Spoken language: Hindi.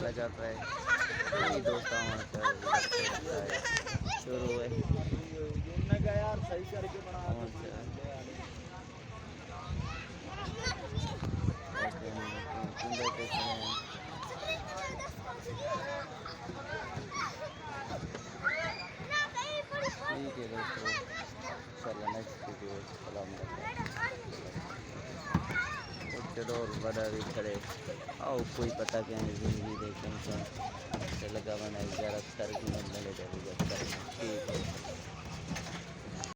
लगा पाए ये दोस्तों शुरू है यार सही करके बना ठीक है दोस्तों चलो नेक्स्ट वीडियो सलाम चलो और बड़ा भी खड़े आओ कोई पता क्या है जिंदगी देखें लगा बना 11 तारीख में ठीक है।